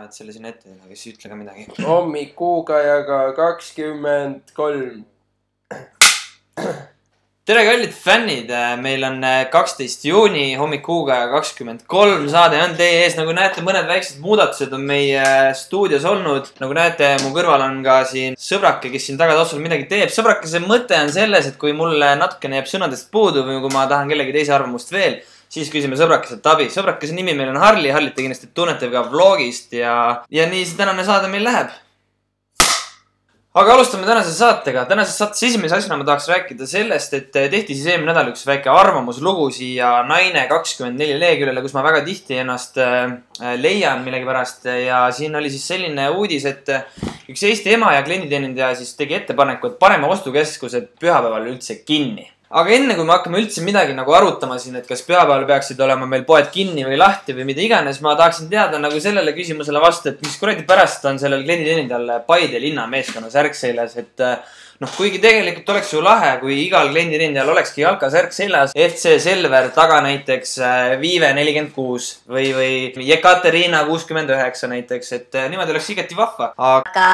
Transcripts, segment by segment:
panevad selle sinna ette, aga siis ütle ka midagi. Hommikuugajaga 23. Tere kallid fännid, meil on 12 juuni, hommikuugajaga 23 saade on teie ees. Nagu näete, mõned väiksed muudatused on meie stuudios olnud. Nagu näete, mu kõrval on ka siin sõbrake, kes siin tagataustal midagi teeb. Sõbrakese mõte on selles, et kui mulle natukene jääb sõnadest puudu või kui ma tahan kellegi teise arvamust veel, siis küsime sõbrakeselt abi. Sõbrakese nimi meil on Harli. Harlit te kindlasti tunnete ka vlogist ja nii see tänane saade meil läheb. Aga alustame tänase saatega. Tänases saates esimese asjana ma tahaks rääkida sellest, et tehti siis eelmine nädal üks väike arvamuslugu siia Naine 24 leheküljele, kus ma väga tihti ennast leian millegipärast. Ja siin oli siis selline uudis, et üks Eesti ema ja klienditeenindaja siis tegi ettepaneku, et paneme ostukeskused pühapäeval üldse kinni. Aga enne kui me hakkame üldse midagi nagu arutama siin, et kas pühapäeval peaksid olema meil poed kinni või lahti või mida iganes, ma tahaksin teada nagu sellele küsimusele vastu, et mis kuradi pärast on sellel klienditeenindajal Paide linna meeskonna särk seljas, et kuigi tegelikult oleks ju lahe, kui igal klienditeenindajal olekski jalkasärk seljas, FC Selver taga näiteks Viive 46 või Jekaterina 69 näiteks, et niimoodi oleks igati vahva. Aga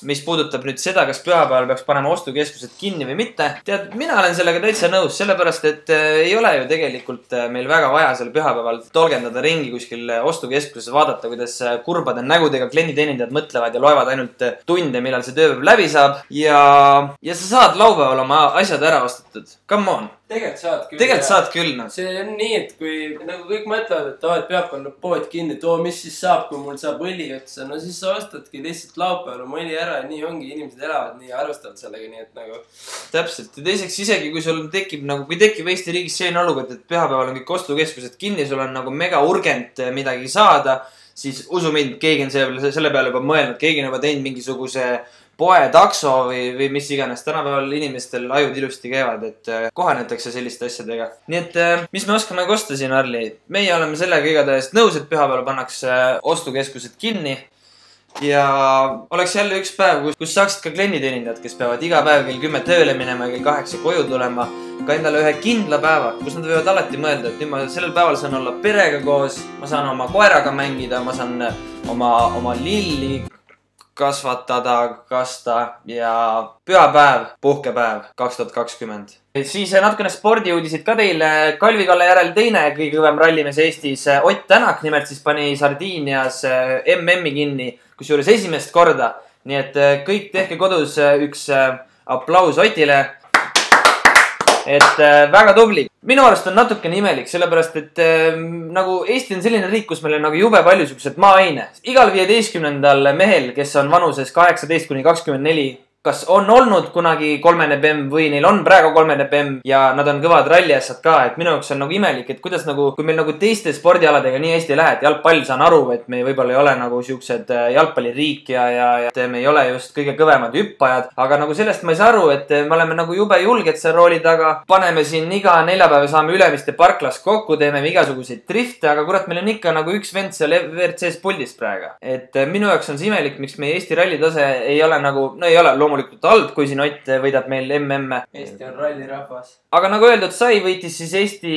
mis puudutab nüüd seda, kas pühapäeval peaks panema ostukeskused kinni või mitte, tead, mina olen sellega täitsa nõus, sellepärast et ei ole ju tegelikult meil väga vaja seal pühapäeval tolgendada ringi kuskil ostukeskuses, vaadata, kuidas kurbade nägudega klienditeenindajad mõtlevad ja loevad ainult tunde, millal see tööpäev läbi saab ja sa saad laupäeval oma asjad ära ostetud. Come on. Tegelikult saad küll. No. See on nii, et kui nagu kõik mõtlevad, et peab panna pood kinni, mis siis saab, kui mul saab õli otsa. No siis sa ostadki lihtsalt laupäeval oma õli ära ja nii ongi, inimesed elavad nii ja arvestavad sellega, nii et nagu. Täpselt. Ja teiseks isegi, kui sul tekib nagu, kui tekib Eesti riigis selline olukord, et pühapäeval on kõik ostukeskused kinni, sul on nagu mega urgent midagi saada, siis usu mind, keegi on selle peale juba mõelnud, keegi on juba teinud mingisuguse poe, takso või mis iganes. Tänapäeval inimestel ajud ilusti käivad, et kohanetakse selliste asjadega. Nii et mis me oskame kosta siin, Harli? Meie oleme sellega igatahes nõus, et pühapäeval pannakse ostukeskused kinni. Ja oleks jälle üks päev, kus saaksid ka klienditeenindajad, kes peavad iga päev kell 10 tööle minema ja kell 8 koju tulema, ka endale ühe kindla päeva, kus nad võivad alati mõelda, et nüüd ma sellel päeval saan olla perega koos, ma saan oma koeraga mängida, ma saan oma lilli kasvatada, kasta ja pühapäev, puhkepäev 2020. Siis natukene spordiuudisid ka teile. Kalvi Kalle järel teine kõige kõvem rallimees Eestis Ott Tänak nimelt siis pani Sardiinias MM-i kinni, kusjuures esimest korda. Nii et kõik tehke kodus üks aplaus Otile. Et väga tubli. Minu arust on natuke imelik, sellepärast, et nagu Eesti on selline riik, kus meil on nagu jube palju siuksed maaine. Igal 15. mehel, kes on vanuses 18–24, kas on olnud kunagi kolmene BEM või neil on praegu kolmene BEM ja nad on kõvad ralliassad ka, et minu jaoks on nagu imelik, et kuidas nagu, kui meil nagu teiste spordialadega nii hästi ei lähe, et jalgpall saan aru, et me võib-olla ei ole nagu siuksed jalgpalliriik ja me ei ole just kõige kõvemad hüppajad, aga nagu sellest ma ei saa aru, et me oleme nagu jube julged seal rooli taga, paneme siin iga neljapäeva saame Ülemiste parklas kokku, teeme igasuguseid drifte, aga kurat, meil on ikka nagu üks vend seal WRC-s puldis praegu. Et minu jaoks on see imelik, miks meie Eesti rallitase ei ole nagu, no ei ole loomulikult halb, kui siin Ott võidab meil MM-e. Eesti on rallirahvas. Aga nagu öeldud sai, võitis siis Eesti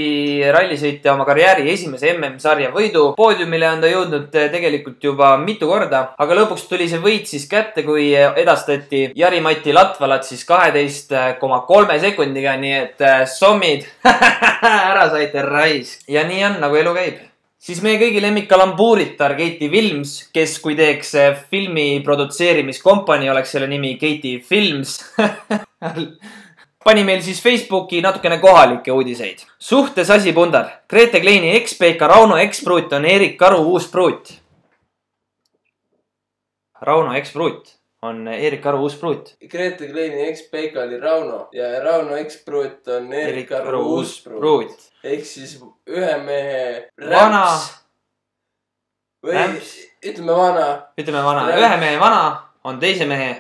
rallisõitja oma karjääri esimese MM-sarja võidu. Poodiumile on ta jõudnud tegelikult juba mitu korda, aga lõpuks tuli see võit siis kätte, kui edastati Jari-Mati Latvalat siis 12,3 sekundiga, nii et sommid ära saite raisk. Ja nii on, nagu elu käib. Siis meie kõigi lemmik kalambuuritar Keiti Films, kes kui teeks filmi produtseerimiskompanii, oleks selle nimi Keiti Films. Pani meil siis Facebooki natukene kohalikke uudiseid. Suhtes asi pundar. Grete Kleini ex-Peika Rauno ex-pruut on Erik Karu uus pruut. Rauno ex-pruut on Erik Karu uus pruut. Grete Kleini ex-Peika oli Rauno ja Rauno ex-pruut on Erik Karu uus pruut. Ehk siis ühe mehe rämps. Rämps. Ütleme vana. Ütleme vana. Ühe mehe vana on teise mehe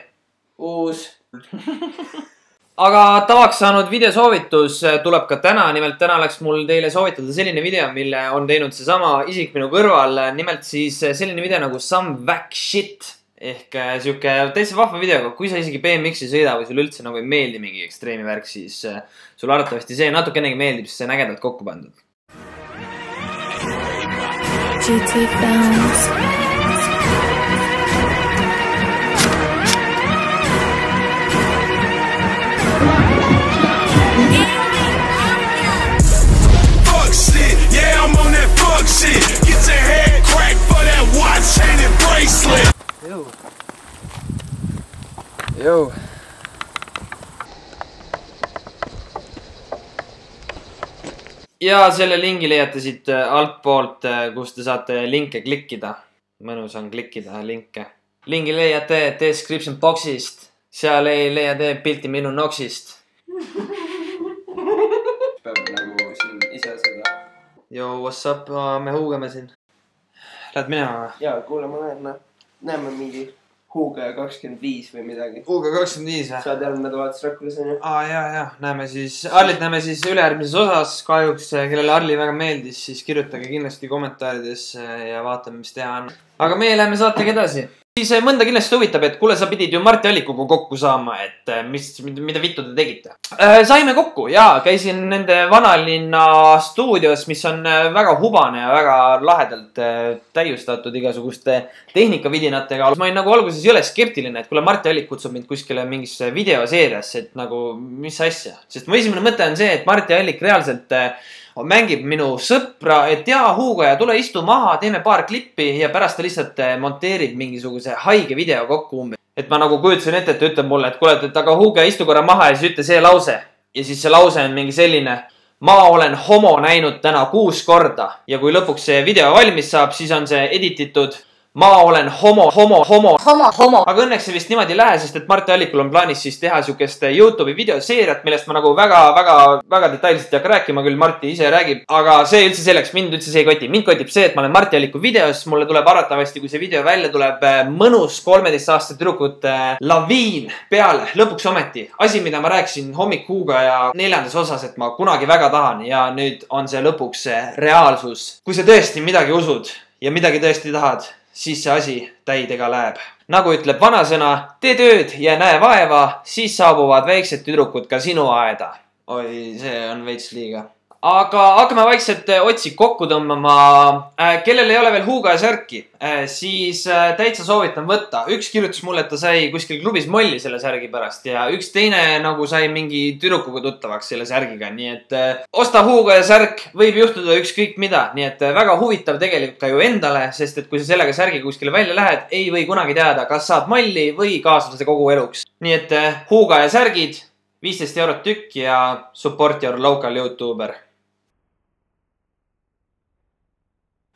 uus. Aga tavaks saanud videosoovitus tuleb ka täna. Nimelt täna läks mul teile soovitada selline video, mille on teinud seesama isik minu kõrval. Nimelt siis selline video nagu Some Whack Shit. Ehk siuke täitsa vahva videoga, kui sa isegi BMX-i sõida või sul üldse nagu ei meeldi mingi ekstreemi värk, siis sul arvatavasti see natukenegi meeldib, sest see on ägedalt kokku pandud. GT Films. go. Ja selle lingi leiate siit altpoolt, kus te saate linke klikkida. Mõnus on klikkida linke. Lingi leiate description boxist. Seal ei leia te pilti minu noksist. Peab nagu siin ise seda. Yo, what's up? Me huugame siin. Lähed minema või? Jaa, kuule, ma lähen, näeme mingi Huugaja 25 või midagi. Huugaja 25 või? Saad järgmine nädalavahetus Rakulas on ju? Jaa. Näeme siis, Arlit näeme siis ülejärgmises osas. Kahjuks, kellele Arli väga meeldis, siis kirjutage kindlasti kommentaarides ja vaatame, mis teha on. Aga meie läheme saatega edasi. Siis mõnda kindlasti huvitab, et kuule, sa pidid ju Marti Allikuga kokku saama, et mida vittu te tegite. Saime kokku ja käisin nende vanalinna stuudios, mis on väga hubane ja väga lahedalt täiustatud igasuguste tehnikavidinatega. Ma olin nagu alguses jõle skeptiline, et kuule, Marti Allik kutsub mind kuskile mingisse videoseeriasse, et nagu mis asja. Sest mu esimene mõte on see, et Marti Allik reaalselt mängib minu sõpra, et jaa, Huugaja, tule istu maha, teeme paar klippi ja pärast ta lihtsalt monteerib mingisuguse haige video kokku umbes. Et ma nagu kujutasin ette, et ta ütleb mulle, et kuule, et aga Huugaja, istu korra maha ja siis ütle see lause. Ja siis see lause on mingi selline, ma olen homo näinud täna 6 korda ja kui lõpuks see video valmis saab, siis on see edititud. Ma olen homo. Aga õnneks see vist niimoodi ei lähe, sest et Marti Allikul on plaanis siis teha siukest YouTube'i videoseeriat, millest ma nagu väga detailselt ei hakka rääkima, küll Marti ise räägib. Aga see üldse selleks, mind üldse see ei koti. Mind kotib see, et ma olen Marti Alliku videos, mulle tuleb arvatavasti, kui see video välja tuleb, mõnus 13-aastaste tüdrukute laviin peale. Lõpuks ometi. Asi, mida ma rääkisin hommik Huugaja 4. osas, et ma kunagi väga tahan ja nüüd on see lõpuks see reaalsus. Kui sa tõesti midagi usud ja midagi tõesti tahad, siis see asi täidega läheb. Nagu ütleb vanasõna, tee tööd ja näe vaeva, siis saabuvad väiksed tüdrukud ka sinu aeda. Oi, see on veits liiga. Aga hakkame vaikselt otsi kokku tõmbama. Kellel ei ole veel Huugaja särki, siis täitsa soovitan võtta. Üks kirjutas mulle, et ta sai kuskil klubis molli selle särgi pärast ja üks teine nagu sai mingi tüdrukuga tuttavaks selle särgiga. Nii et osta Huugaja särk, võib juhtuda ükskõik mida. Nii et väga huvitav tegelikult ka ju endale, sest et kui sa sellega särgiga kuskile välja lähed, ei või kunagi teada, kas saad malli või kaaslase kogu eluks. Nii et Huugaja särgid, 15 eurot tükk ja support your local YouTuber.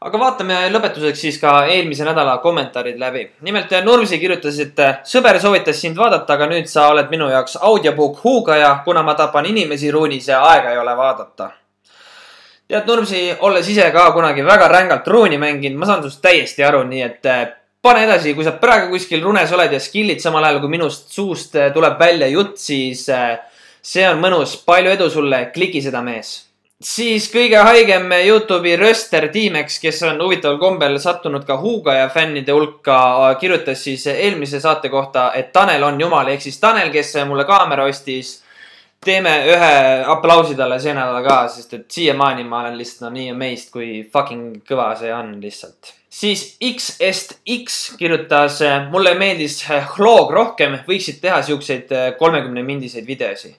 Aga vaatame lõpetuseks siis ka eelmise nädala kommentaarid läbi. Nimelt Nurmsi kirjutas, et sõber soovitas sind vaadata, aga nüüd sa oled minu jaoks audiobook Huugaja, kuna ma tapan inimesi ruunis ja aega ei ole vaadata. Tead Nurmsi, olles ise ka kunagi väga rängalt ruuni mänginud, ma saan sust täiesti aru, nii et pane edasi, kui sa praegu kuskil runes oled ja skillid samal ajal, kui minust suust tuleb välja jutt, siis see on mõnus. Palju edu sulle, kliki seda mees. Siis kõige haigem YouTube'i röster Tiimex, kes on huvitaval kombel sattunud ka Huugaja fännide hulka, kirjutas siis eelmise saate kohta, et Tanel on jumal. Ehk siis Tanel, kes mulle kaamera ostis, teeme ühe aplausi talle see nädal ka, sest et siiamaani ma olen lihtsalt nii amazed, kui fucking kõva see on lihtsalt. Siis XSX kirjutas, mulle meeldis Hloog rohkem, võiksid teha siukseid 30 mindiseid videosi.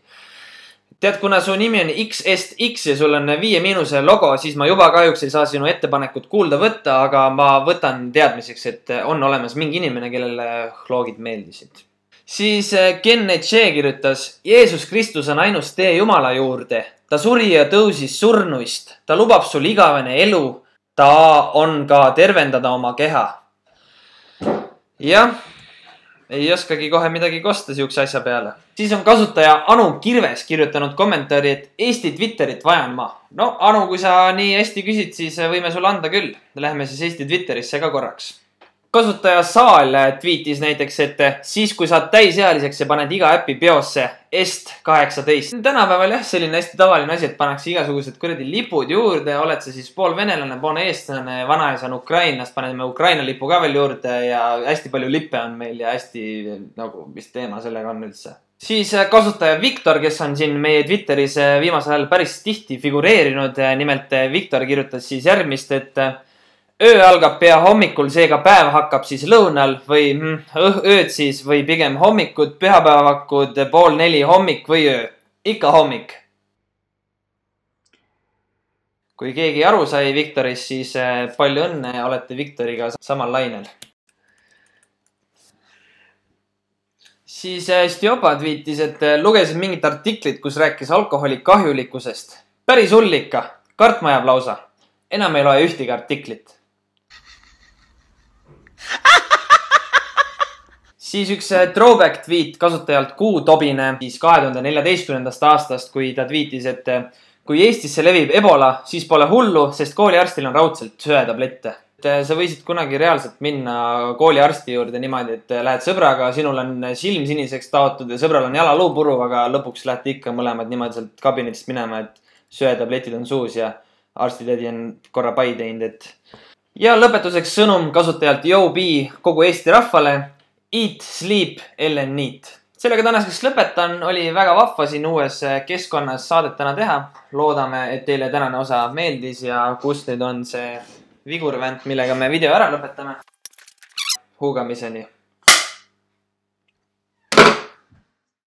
Tead, kuna su nimi on XSX ja sul on 5- logo, siis ma juba kahjuks ei saa sinu ettepanekut kuulda võtta, aga ma võtan teadmiseks, et on olemas mingi inimene, kellele Hloogid meeldisid. Siis Ken Etche kirjutas, Jeesus Kristus on ainus tee Jumala juurde. Ta suri ja tõusis surnuist. Ta lubab sul igavene elu. Ta on ka tervendada oma keha. Jah. Ei oskagi kohe midagi kosta siukse asja peale. Siis on kasutaja Anu Kirves kirjutanud kommentaari, et Eesti Twitterit vajan ma. No Anu, kui sa nii hästi küsid, siis võime sulle anda küll. Lähme siis Eesti Twitterisse ka korraks. Kasutaja Saal tweetis näiteks, et siis kui saad täisealiseks ja paned iga äppi peosse Est18. Tänapäeval jah, selline hästi tavaline asi, et pannakse igasugused kuradi lipud juurde. Oled sa siis pool venelane, pool eestlane, vanaisa on Ukrainast, paneme Ukraina lipu ka veel juurde ja hästi palju lippe on meil ja hästi nagu, mis teema sellega on üldse. Siis kasutaja Viktor, kes on siin meie Twitteris viimasel ajal päris tihti figureerinud. Nimelt Viktor kirjutas siis järgmist, et öö algab pea hommikul, seega päev hakkab siis lõunal või ööd siis või pigem hommikud, pühapäevakud, 3:30 hommik või öö. Ikka hommik. Kui keegi aru sai Viktorist, siis palju õnne, olete Viktoriga samal lainel. siis Stjopa tweetis, et lugesin mingit artiklit, kus rääkis alkoholi kahjulikkusest. Päris hull ikka. Kartma jääb lausa. Enam ei loe ühtegi artiklit. Siis üks throwback tweet kasutajalt Kuutobine siis 2014. aastast, kui ta tweetis, et kui Eestisse levib ebola, siis pole hullu, sest kooliarstil on raudselt söetablette. Sa võisid kunagi reaalselt minna kooliarsti juurde niimoodi, et lähed sõbraga, sinul on silm siniseks taotud ja sõbral on jalaluu puru, aga lõpuks lähete ikka mõlemad niimoodi sealt kabinetist minema, et söetabletid on suus ja arstitädi on korra pai teinud, Ja lõpetuseks sõnum kasutajalt YoB kogu Eesti rahvale. Eat, sleep, Ellen Neat. Sellega tänaseks lõpetan. Oli väga vahva siin uues keskkonnas saadet täna teha. Loodame, et teile tänane osa meeldis ja kus nüüd on see vigurvänt, millega me video ära lõpetame. Huugamiseni.